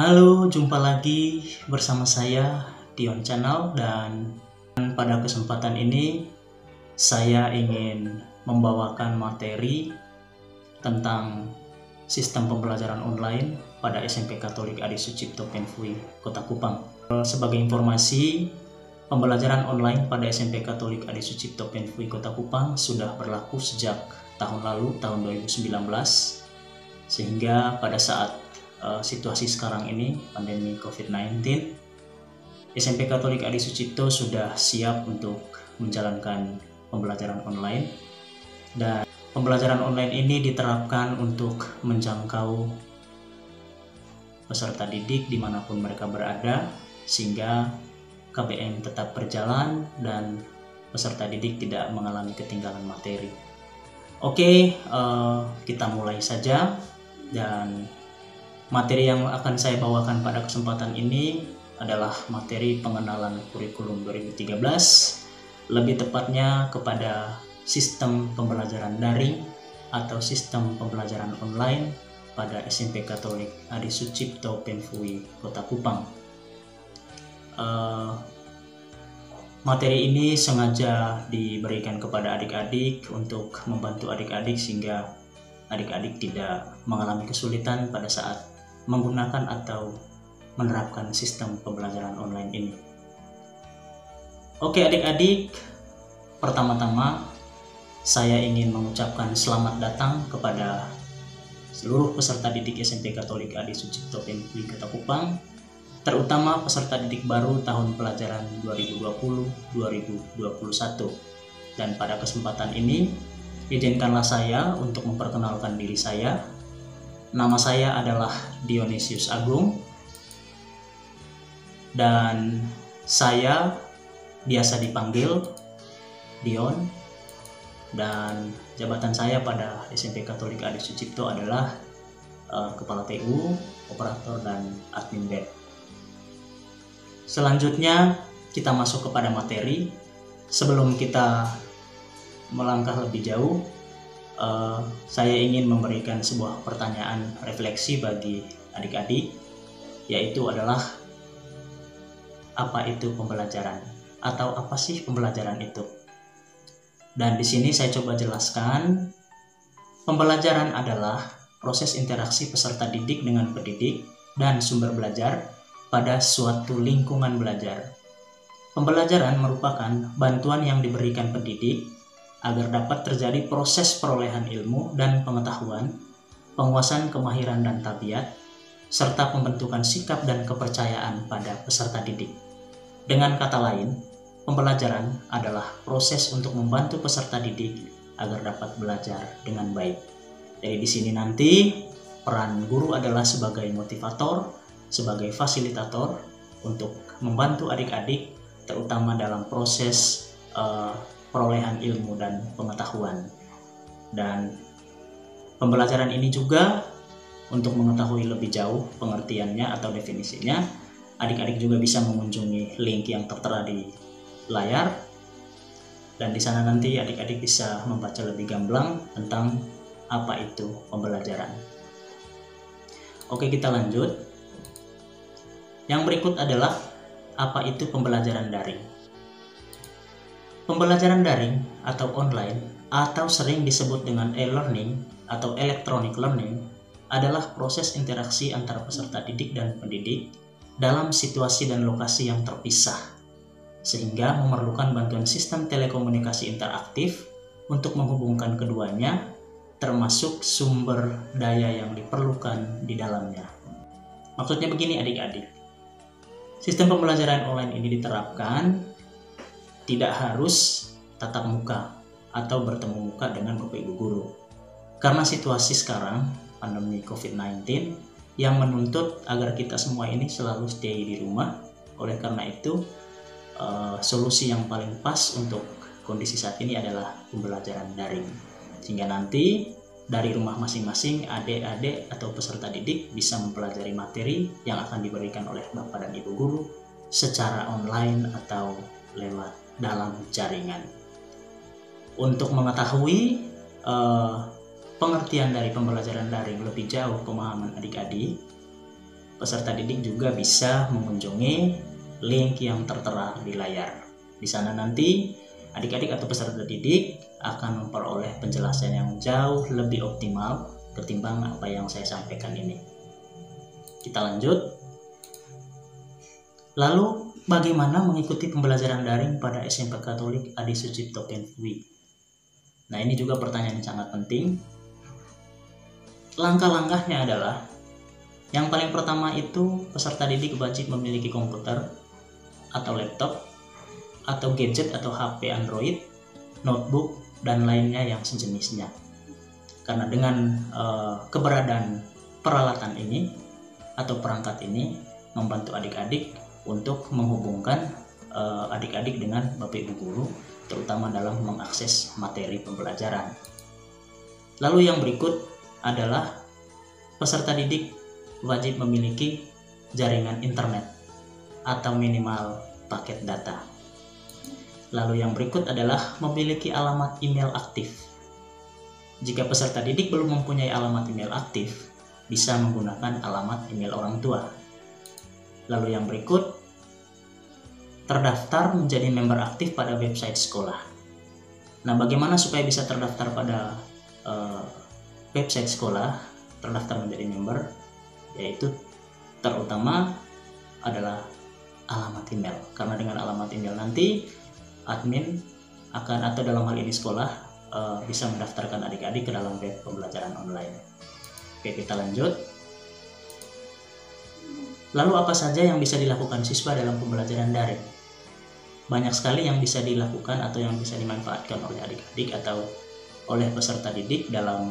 Halo, jumpa lagi bersama saya Dion Channel, dan pada kesempatan ini saya ingin membawakan materi tentang sistem pembelajaran online pada SMP Katolik Adi Sucipto Penfui, Kota Kupang. Sebagai informasi, pembelajaran online pada SMP Katolik Adi Sucipto Penfui, Kota Kupang sudah berlaku sejak tahun lalu, tahun 2019, sehingga pada saat situasi sekarang ini, pandemi COVID-19, SMP Katolik Adi Sucipto sudah siap untuk menjalankan pembelajaran online, dan pembelajaran online ini diterapkan untuk menjangkau peserta didik dimanapun mereka berada, sehingga KBM tetap berjalan dan peserta didik tidak mengalami ketinggalan materi. Oke, kita mulai saja. Dan materi yang akan saya bawakan pada kesempatan ini adalah materi pengenalan kurikulum 2013, lebih tepatnya kepada sistem pembelajaran daring atau sistem pembelajaran online pada SMP Katolik Adi Sucipto Penfui, Kota Kupang. Materi ini sengaja diberikan kepada adik-adik untuk membantu adik-adik sehingga adik-adik tidak mengalami kesulitan pada saat menggunakan atau menerapkan sistem pembelajaran online ini. Oke adik-adik, pertama-tama saya ingin mengucapkan selamat datang kepada seluruh peserta didik SMP Katolik Adi Sucipto Penfui, Kota Kupang, terutama peserta didik baru tahun pelajaran 2020-2021. Dan pada kesempatan ini, izinkanlah saya untuk memperkenalkan diri saya. Nama saya adalah Dionysius Agung, dan saya biasa dipanggil Dion, dan jabatan saya pada SMP Katolik Adi Sucipto adalah Kepala TU, Operator, dan Admin BED. Selanjutnya kita masuk kepada materi. Sebelum kita melangkah lebih jauh, saya ingin memberikan sebuah pertanyaan refleksi bagi adik-adik, yaitu adalah apa itu pembelajaran, atau apa sih pembelajaran itu? Dan di sini saya coba jelaskan. Pembelajaran adalah proses interaksi peserta didik dengan pendidik dan sumber belajar pada suatu lingkungan belajar. Pembelajaran merupakan bantuan yang diberikan pendidik agar dapat terjadi proses perolehan ilmu dan pengetahuan, penguasaan kemahiran dan tabiat, serta pembentukan sikap dan kepercayaan pada peserta didik. Dengan kata lain, pembelajaran adalah proses untuk membantu peserta didik agar dapat belajar dengan baik. Jadi di sini nanti peran guru adalah sebagai motivator, sebagai fasilitator untuk membantu adik-adik, terutama dalam proses perolehan ilmu dan pengetahuan. Dan pembelajaran ini juga untuk mengetahui lebih jauh pengertiannya atau definisinya, adik-adik juga bisa mengunjungi link yang tertera di layar, dan di sana nanti adik-adik bisa membaca lebih gamblang tentang apa itu pembelajaran. Oke, kita lanjut. Yang berikut adalah apa itu pembelajaran daring. Pembelajaran daring atau online, atau sering disebut dengan e-learning atau electronic learning, adalah proses interaksi antara peserta didik dan pendidik dalam situasi dan lokasi yang terpisah, sehingga memerlukan bantuan sistem telekomunikasi interaktif untuk menghubungkan keduanya, termasuk sumber daya yang diperlukan di dalamnya. Maksudnya begini adik-adik, sistem pembelajaran online ini diterapkan tidak harus tatap muka atau bertemu muka dengan Bapak Ibu guru. Karena situasi sekarang, pandemi COVID-19, yang menuntut agar kita semua ini selalu stay di rumah. Oleh karena itu, solusi yang paling pas untuk kondisi saat ini adalah pembelajaran daring. Sehingga nanti dari rumah masing-masing, adik-adik atau peserta didik bisa mempelajari materi yang akan diberikan oleh Bapak dan Ibu guru secara online atau lewat dalam jaringan. Untuk mengetahui pengertian dari pembelajaran daring lebih jauh, pemahaman adik-adik, peserta didik juga bisa mengunjungi link yang tertera di layar. Di sana nanti adik-adik atau peserta didik akan memperoleh penjelasan yang jauh lebih optimal ketimbang apa yang saya sampaikan ini. Kita lanjut. Lalu bagaimana mengikuti pembelajaran daring pada SMP Katolik Adi Sucipto Penfui? Nah, ini juga pertanyaan yang sangat penting. Langkah-langkahnya adalah, yang paling pertama itu peserta didik wajib memiliki komputer atau laptop atau gadget atau HP Android, notebook, dan lainnya yang sejenisnya. Karena dengan keberadaan peralatan ini atau perangkat ini membantu adik-adik untuk menghubungkan adik-adik dengan Bapak Ibu guru, terutama dalam mengakses materi pembelajaran. Lalu yang berikut adalah peserta didik wajib memiliki jaringan internet atau minimal paket data. Lalu yang berikut adalah memiliki alamat email aktif. Jika peserta didik belum mempunyai alamat email aktif, bisa menggunakan alamat email orang tua. Lalu yang berikut, terdaftar menjadi member aktif pada website sekolah. Nah, bagaimana supaya bisa terdaftar pada website sekolah, terdaftar menjadi member, yaitu terutama adalah alamat email. Karena dengan alamat email nanti admin akan, atau dalam hal ini sekolah, bisa mendaftarkan adik-adik ke dalam web pembelajaran online. Oke, kita lanjut. Lalu apa saja yang bisa dilakukan siswa dalam pembelajaran daring? Banyak sekali yang bisa dilakukan atau yang bisa dimanfaatkan oleh adik-adik atau oleh peserta didik dalam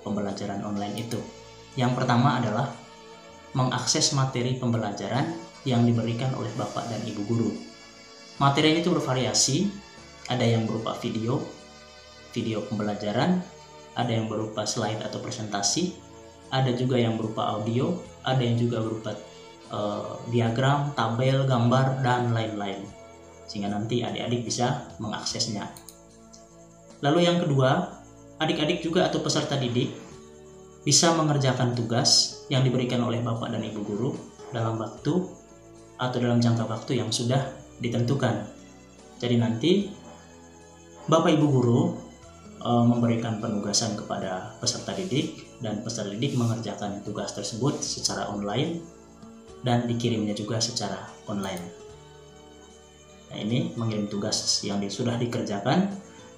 pembelajaran online itu. Yang pertama adalah mengakses materi pembelajaran yang diberikan oleh Bapak dan Ibu guru. Materinya itu bervariasi, ada yang berupa video pembelajaran, ada yang berupa slide atau presentasi, ada juga yang berupa audio, ada yang juga berupa diagram, tabel, gambar, dan lain-lain, sehingga nanti adik-adik bisa mengaksesnya. Lalu yang kedua, adik-adik juga atau peserta didik bisa mengerjakan tugas yang diberikan oleh Bapak dan Ibu guru dalam waktu atau dalam jangka waktu yang sudah ditentukan. Jadi nanti Bapak Ibu guru memberikan penugasan kepada peserta didik, dan peserta didik mengerjakan tugas tersebut secara online dan dikirimnya juga secara online. Nah, ini mengirim tugas yang sudah dikerjakan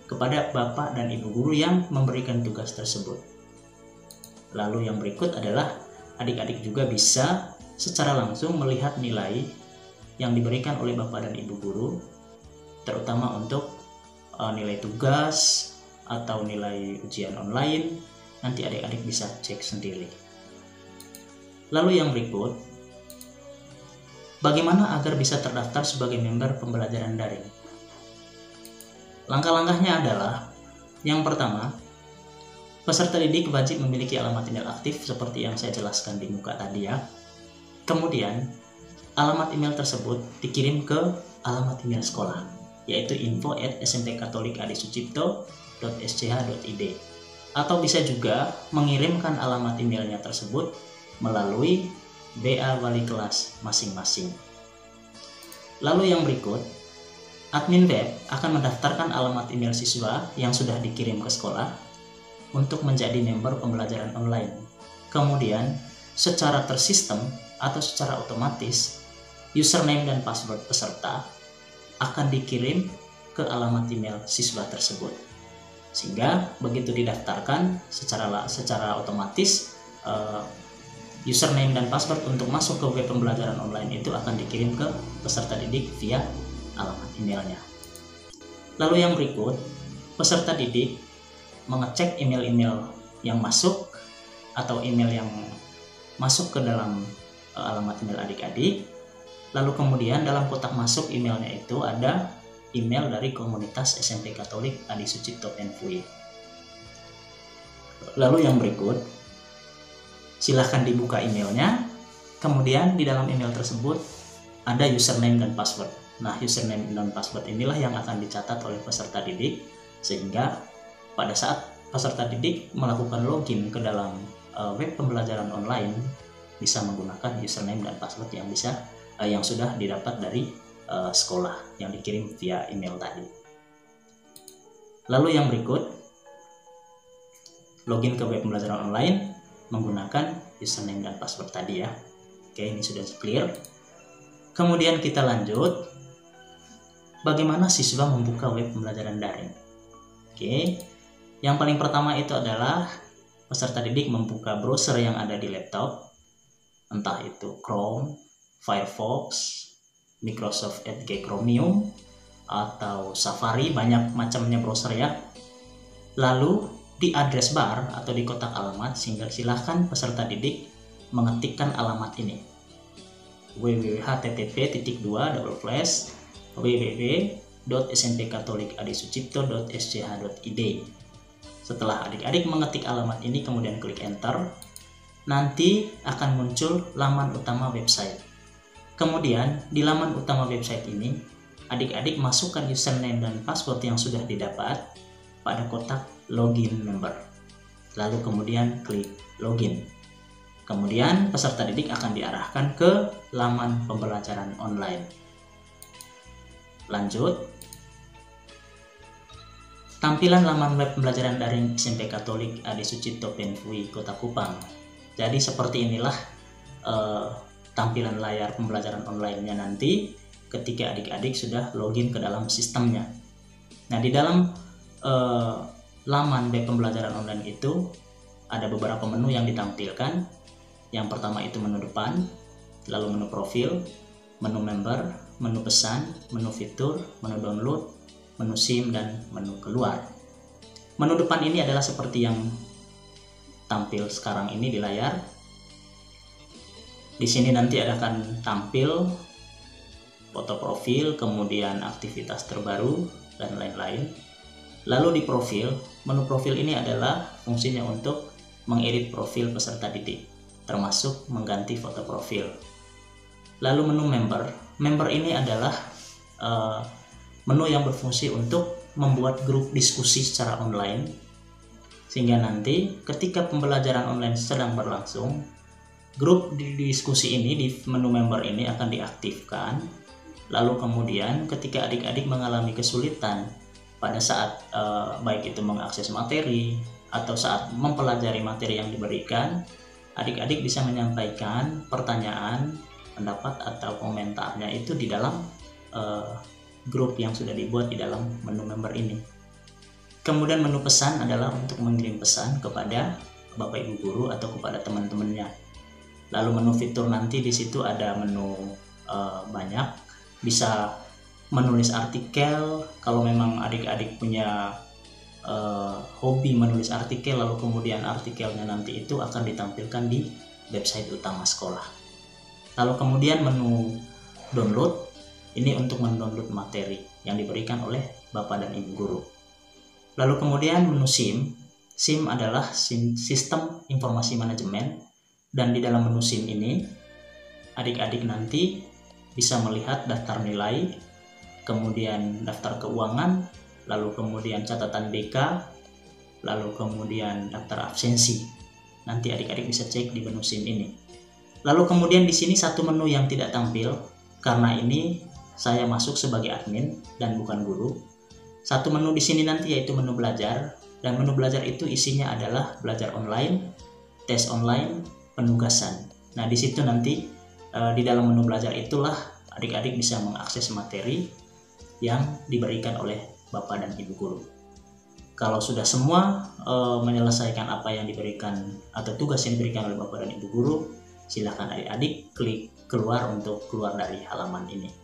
kepada Bapak dan Ibu guru yang memberikan tugas tersebut. Lalu yang berikut adalah adik-adik juga bisa secara langsung melihat nilai yang diberikan oleh Bapak dan Ibu guru, terutama untuk nilai tugas atau nilai ujian online. Nanti adik-adik bisa cek sendiri. Lalu yang berikut, bagaimana agar bisa terdaftar sebagai member pembelajaran daring? Langkah-langkahnya adalah, yang pertama, peserta didik wajib memiliki alamat email aktif seperti yang saya jelaskan di muka tadi ya. Kemudian, alamat email tersebut dikirim ke alamat email sekolah, yaitu info@smpkatolikadisucipto.sch.id, atau bisa juga mengirimkan alamat emailnya tersebut melalui BA wali kelas masing-masing. Lalu yang berikut, admin web akan mendaftarkan alamat email siswa yang sudah dikirim ke sekolah untuk menjadi member pembelajaran online. Kemudian, secara tersistem atau secara otomatis, username dan password peserta akan dikirim ke alamat email siswa tersebut. Sehingga begitu didaftarkan secara otomatis, username dan password untuk masuk ke web pembelajaran online itu akan dikirim ke peserta didik via alamat emailnya. Lalu yang berikut, peserta didik mengecek email-email yang masuk atau email yang masuk ke dalam alamat email adik-adik. Lalu kemudian dalam kotak masuk emailnya itu ada email dari komunitas SMP Katolik Adi Sucipto Penfui. Lalu yang berikut, silahkan dibuka emailnya. Kemudian di dalam email tersebut ada username dan password. Nah, username dan password inilah yang akan dicatat oleh peserta didik, sehingga pada saat peserta didik melakukan login ke dalam web pembelajaran online, bisa menggunakan username dan password yang sudah didapat dari sekolah yang dikirim via email tadi. Lalu yang berikut, login ke web pembelajaran online menggunakan username dan password tadi ya. Oke, ini sudah clear. Kemudian kita lanjut, bagaimana siswa membuka web pembelajaran daring. Oke, yang paling pertama itu adalah peserta didik membuka browser yang ada di laptop, entah itu Chrome, Firefox, Microsoft Edge Chromium, atau Safari, banyak macamnya browser ya. Lalu di address bar atau di kotak alamat, silahkan peserta didik mengetikkan alamat ini, www.http://www.smpkatolikadisucipto.sch.id. Setelah adik-adik mengetik alamat ini kemudian klik enter, nanti akan muncul laman utama website. Kemudian di laman utama website ini, adik-adik masukkan username dan password yang sudah didapat pada kotak login member. Lalu kemudian klik login. Kemudian peserta didik akan diarahkan ke laman pembelajaran online. Lanjut. Tampilan laman web pembelajaran daring SMP Katolik Adi Sucipto Penfui Kota Kupang. Jadi seperti inilah tampilan layar pembelajaran online-nya nanti ketika adik-adik sudah login ke dalam sistemnya. Nah, di dalam laman web pembelajaran online itu ada beberapa menu yang ditampilkan. Yang pertama itu menu depan, lalu menu profil, menu member, menu pesan, menu fitur, menu download, menu SIM, dan menu keluar. Menu depan ini adalah seperti yang tampil sekarang ini di layar. Di sini nanti akan tampil foto profil, kemudian aktivitas terbaru, dan lain-lain. Lalu di profil, menu profil ini adalah fungsinya untuk mengedit profil peserta didik, termasuk mengganti foto profil. Lalu menu member ini adalah menu yang berfungsi untuk membuat grup diskusi secara online, sehingga nanti ketika pembelajaran online sedang berlangsung, grup diskusi ini di menu member ini akan diaktifkan. Lalu kemudian ketika adik-adik mengalami kesulitan pada saat baik itu mengakses materi atau saat mempelajari materi yang diberikan, adik-adik bisa menyampaikan pertanyaan, pendapat atau komentarnya itu di dalam grup yang sudah dibuat di dalam menu member ini. Kemudian menu pesan adalah untuk mengirim pesan kepada Bapak Ibu guru atau kepada teman-temannya. Lalu menu fitur nanti di situ ada menu banyak, bisa menulis artikel kalau memang adik-adik punya hobi menulis artikel, lalu kemudian artikelnya nanti itu akan ditampilkan di website utama sekolah. Lalu kemudian menu download, ini untuk mendownload materi yang diberikan oleh Bapak dan Ibu guru. Lalu kemudian menu SIM adalah sistem informasi manajemen, dan di dalam menu SIM ini adik-adik nanti bisa melihat daftar nilai, kemudian daftar keuangan, lalu kemudian catatan BK, lalu kemudian daftar absensi. Nanti adik-adik bisa cek di menu SIM ini. Lalu kemudian di sini satu menu yang tidak tampil, karena ini saya masuk sebagai admin dan bukan guru. Satu menu di sini nanti yaitu menu belajar, dan menu belajar itu isinya adalah belajar online, tes online, penugasan. Nah, di situ nanti di dalam menu belajar itulah adik-adik bisa mengakses materi yang diberikan oleh Bapak dan Ibu guru. Kalau sudah semua menyelesaikan apa yang diberikan atau tugas yang diberikan oleh Bapak dan Ibu guru, silakan adik-adik klik keluar untuk keluar dari halaman ini.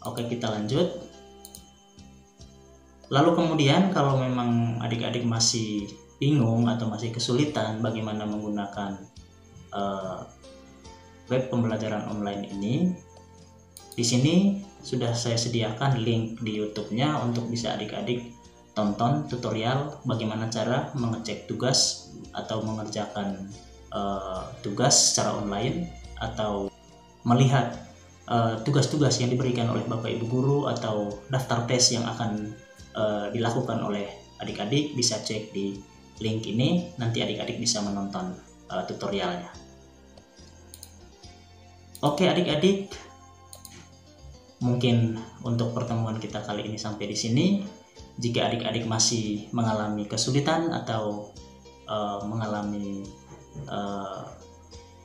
Oke, kita lanjut. Lalu kemudian kalau memang adik-adik masih bingung atau masih kesulitan bagaimana menggunakan web pembelajaran online ini, di sini sudah saya sediakan link di YouTube-nya untuk bisa adik-adik tonton tutorial bagaimana cara mengecek tugas atau mengerjakan tugas secara online, atau melihat tugas-tugas yang diberikan oleh Bapak Ibu guru atau daftar tes yang akan dilakukan oleh adik-adik. Bisa cek di link ini, nanti adik-adik bisa menonton tutorialnya. Oke adik-adik, mungkin untuk pertemuan kita kali ini sampai di sini. Jika adik-adik masih mengalami kesulitan atau mengalami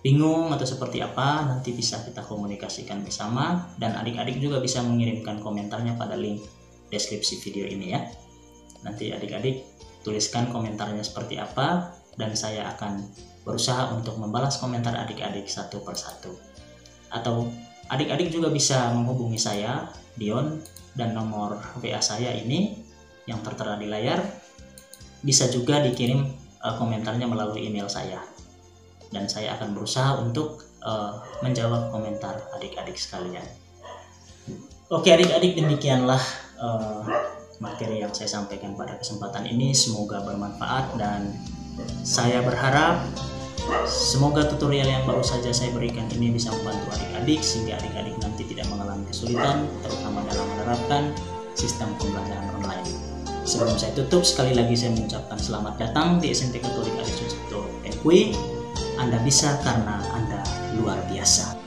bingung atau seperti apa, nanti bisa kita komunikasikan bersama, dan adik-adik juga bisa mengirimkan komentarnya pada link deskripsi video ini ya. Nanti adik-adik tuliskan komentarnya seperti apa, dan saya akan berusaha untuk membalas komentar adik-adik satu persatu. Atau adik-adik juga bisa menghubungi saya, Dion, dan nomor WA saya ini yang tertera di layar. Bisa juga dikirim komentarnya melalui email saya, dan saya akan berusaha untuk menjawab komentar adik-adik sekalian. Oke adik-adik, demikianlah materi yang saya sampaikan pada kesempatan ini. Semoga bermanfaat, dan saya berharap semoga tutorial yang baru saja saya berikan ini bisa membantu adik-adik, sehingga adik-adik nanti tidak mengalami kesulitan, terutama dalam menerapkan sistem pembelajaran online. Sebelum saya tutup, sekali lagi saya mengucapkan selamat datang di SMP Katolik Adi Sucipto FW. Anda bisa karena Anda luar biasa.